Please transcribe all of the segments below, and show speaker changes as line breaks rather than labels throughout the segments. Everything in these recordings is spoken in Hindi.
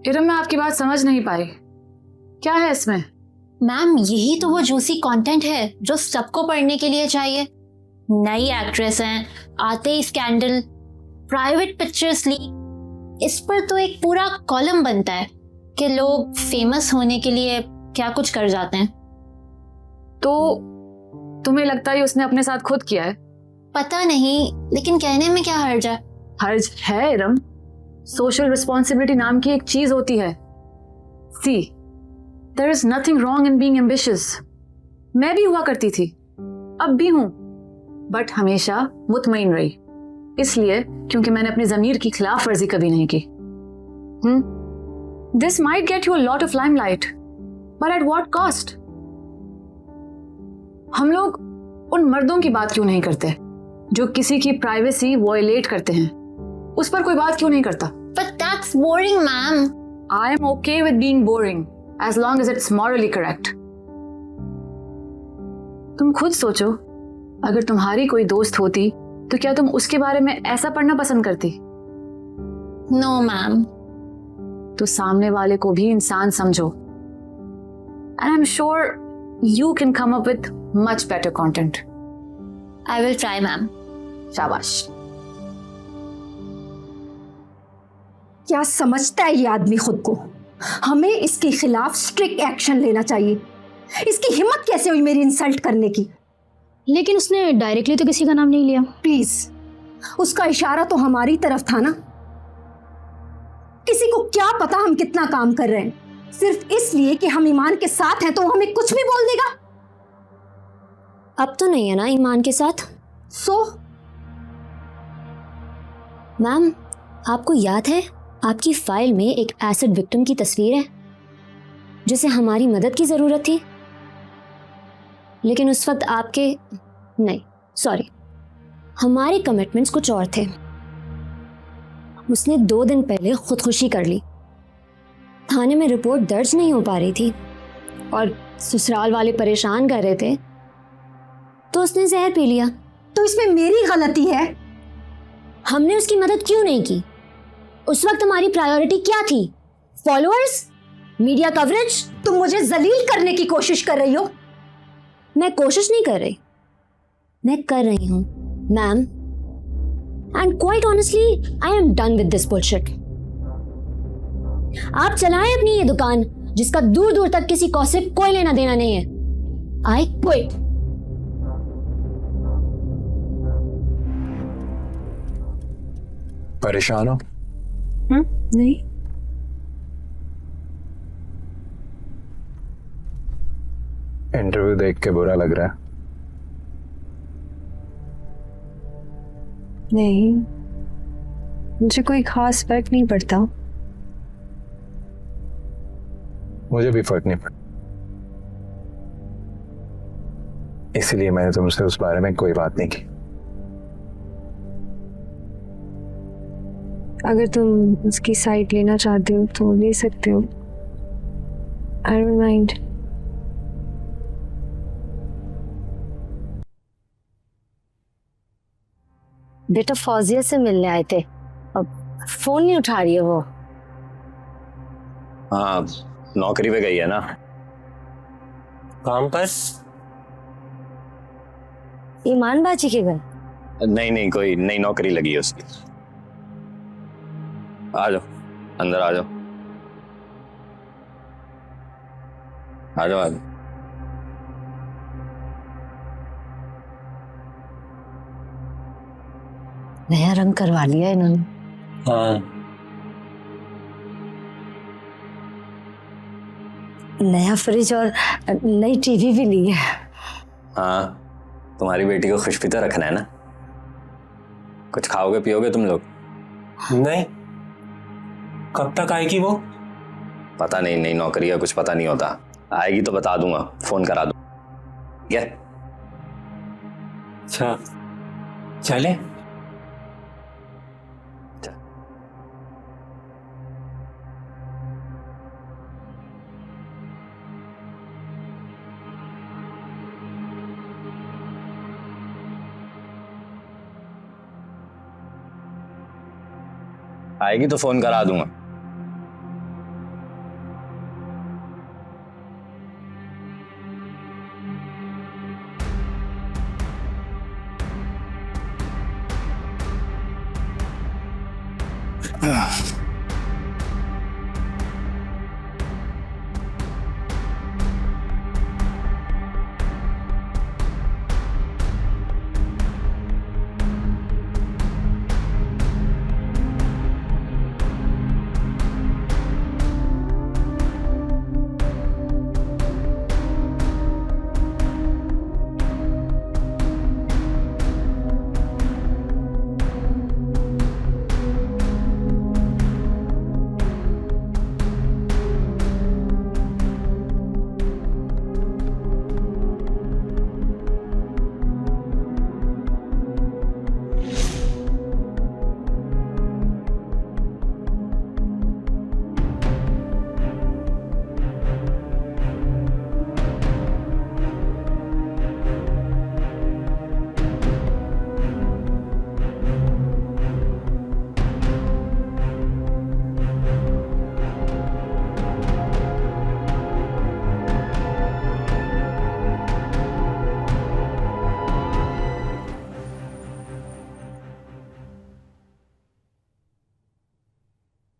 इरम, मैं आपकी बात समझ नहीं पाई, क्या है इसमें?
मैम यही तो वो जूसी कंटेंट है जो सबको पढ़ने के लिए चाहिए। नई एक्ट्रेस हैं, आते ही स्कैंडल, प्राइवेट पिक्चर्स लीक, इस पर तो एक पूरा कॉलम बनता है कि लोग फेमस होने के लिए क्या कुछ कर जाते हैं।
तो तुम्हें लगता है उसने अपने साथ खुद किया है?
पता नहीं, लेकिन कहने में क्या हर्ज है?
हर्ज है इरम, सोशल रिस्पॉन्सिबिलिटी नाम की एक चीज होती है। See, there is nothing wrong in being ambitious. मैं भी हुआ करती थी, अब भी हूं, बट हमेशा मुतमईन रही, इसलिए क्योंकि मैंने अपनी जमीर की खिलाफ वर्जी कभी नहीं की। This might get you a lot of limelight, but at what cost? हम लोग उन मर्दों की बात क्यों नहीं करते जो किसी की प्राइवेसी वॉयलेट करते हैं? उस पर कोई बात क्यों नहीं करता?
But that's boring, ma'am.
I am okay with being boring as long as it's morally correct. तुम खुद सोचो, अगर तुम्हारी कोई दोस्त होती तो क्या तुम उसके बारे में ऐसा पढ़ना पसंद करती?
No, ma'am.
तो सामने वाले को भी इंसान समझो। And I'm sure you can come up with much better content.
I will try, ma'am.
शाबाश।
क्या समझता है ये आदमी खुद को? हमें इसके खिलाफ स्ट्रिक्ट एक्शन लेना चाहिए। इसकी हिम्मत कैसे हुई मेरी इंसल्ट करने की?
लेकिन उसने डायरेक्टली तो किसी का नाम नहीं लिया।
प्लीज, उसका इशारा तो हमारी तरफ था ना। किसी को क्या पता हम कितना काम कर रहे हैं? सिर्फ इसलिए कि हम ईमान के साथ हैं तो वो हमें कुछ भी बोल देगा?
अब तो नहीं है ना ईमान के साथ।
सो
मैम, आपको याद है आपकी फाइल में एक एसिड विक्टिम की तस्वीर है जिसे हमारी मदद की जरूरत थी, लेकिन उस वक्त आपके नहीं, सॉरी, हमारे कमिटमेंट्स कुछ और थे। उसने 2 दिन पहले खुदकुशी कर ली। थाने में रिपोर्ट दर्ज नहीं हो पा रही थी और ससुराल वाले परेशान कर रहे थे, तो उसने जहर पी लिया।
तो इसमें मेरी गलती है?
हमने उसकी मदद क्यों नहीं की? उस वक्त हमारी प्रायोरिटी क्या थी? फॉलोअर्स? Media coverage?
तुम मुझे जलील करने की कोशिश कर रही हो।
मैं कोशिश नहीं कर रही, मैं कर रही हूं ma'am. And quite honestly I am done with this bullshit. आप चलाएं अपनी ये दुकान जिसका दूर दूर तक किसी कॉ से कोई लेना देना नहीं है। I quit.
परेशान हो?
नहीं।
इंटरव्यू देख के बुरा लग रहा है?
नहीं, मुझे कोई खास फर्क नहीं पड़ता।
मुझे भी फर्क नहीं पड़ता, इसलिए मैंने तुमसे उस बारे में कोई बात नहीं की।
अगर तुम उसकी साइड लेना चाहते हो तो ले सकते हो। I don't mind.
बेटा फौजिया से मिलने आए थे, अब फोन नहीं उठा रही है वो।
हाँ, नौकरी पे गई है ना।
काम पर?
ईमान बाजी के घर?
नहीं, कोई नई नौकरी लगी है उसकी। आ जाओ, अंदर आ जाओ, आ जाओ, आ जाओ।
नया रंग करवा लिया इन्होंने।
हाँ,
नया फ्रिज और नई टीवी भी ली है।
हाँ, तुम्हारी बेटी को खुश भी तो रखना है ना। कुछ खाओगे पियोगे तुम लोग?
नहीं। कब तक आएगी वो?
पता नहीं, नई नौकरी है, कुछ पता नहीं होता। आएगी तो बता दूंगा, फोन करा दूं। ठीक है?
अच्छा, चले।
आएगी तो फोन करा दूंगा।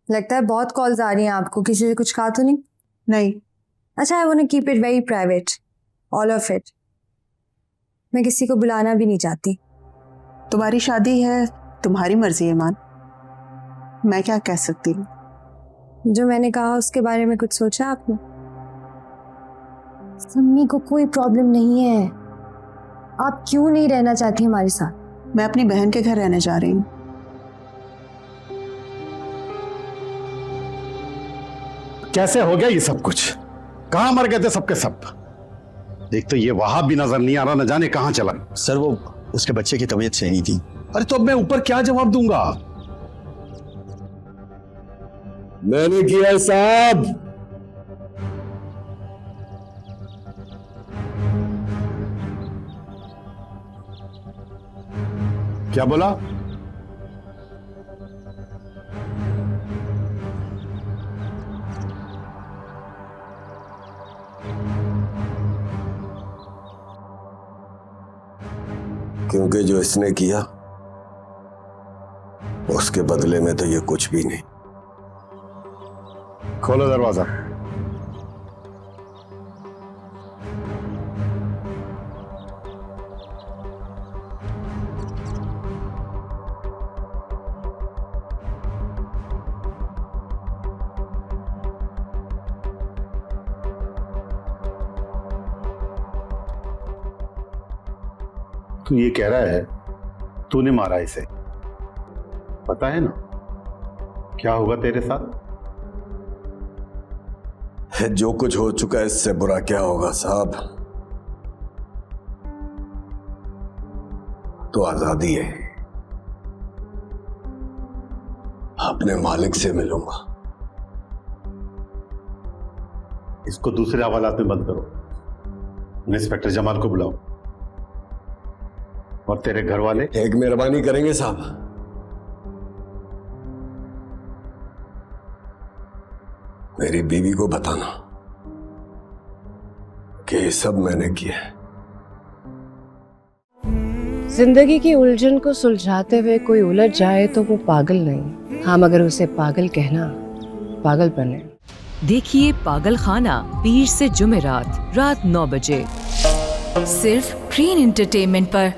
लगता है बहुत कॉल्स आ रही हैं आपको, किसी से कुछ कहा तो नहीं?
नहीं।
अच्छा, I want to keep it very private, all of it. मैं किसी को बुलाना भी नहीं चाहती।
तुम्हारी शादी है, तुम्हारी मर्जी है मान, मैं क्या कह सकती हूँ।
जो मैंने कहा उसके बारे में कुछ सोचा आपने? सम्मी को कोई प्रॉब्लम नहीं है। आप क्यों नहीं रहना चाहती हमारे साथ?
मैं अपनी बहन के घर रहने जा रही हूँ।
कैसे हो गया ये सब कुछ? कहां मर गए थे सबके सब? एक तो ये वहां भी नजर नहीं आ रहा, न जाने कहां चला।
सर वो उसके बच्चे की तबीयत सही नहीं थी।
अरे तो अब मैं ऊपर क्या जवाब दूंगा? मैंने किया है साहब। क्या बोला?
क्योंकि जो इसने किया उसके बदले में तो ये कुछ भी नहीं।
खोलो दरवाजा। तू ये कह रहा है तूने मारा इसे? पता है ना क्या होगा तेरे साथ?
जो कुछ हो चुका है इससे बुरा क्या होगा साहब? तो आजादी है, अपने मालिक से मिलूंगा।
इसको दूसरे हवालात में बंद करो। इंस्पेक्टर जमाल को बुलाओ और तेरे घर वाले।
एक मेहरबानी करेंगे साहब। मेरी बीवी को बताना कि ये सब मैंने किया है।
जिंदगी की उलझन को सुलझाते हुए कोई उलझ जाए तो वो पागल नहीं, हाँ मगर उसे पागल कहना पागलपन है।
देखिए पागल खाना पीर से जुमेरात रात 9 बजे सिर्फ ग्रीन एंटरटेनमेंट पर।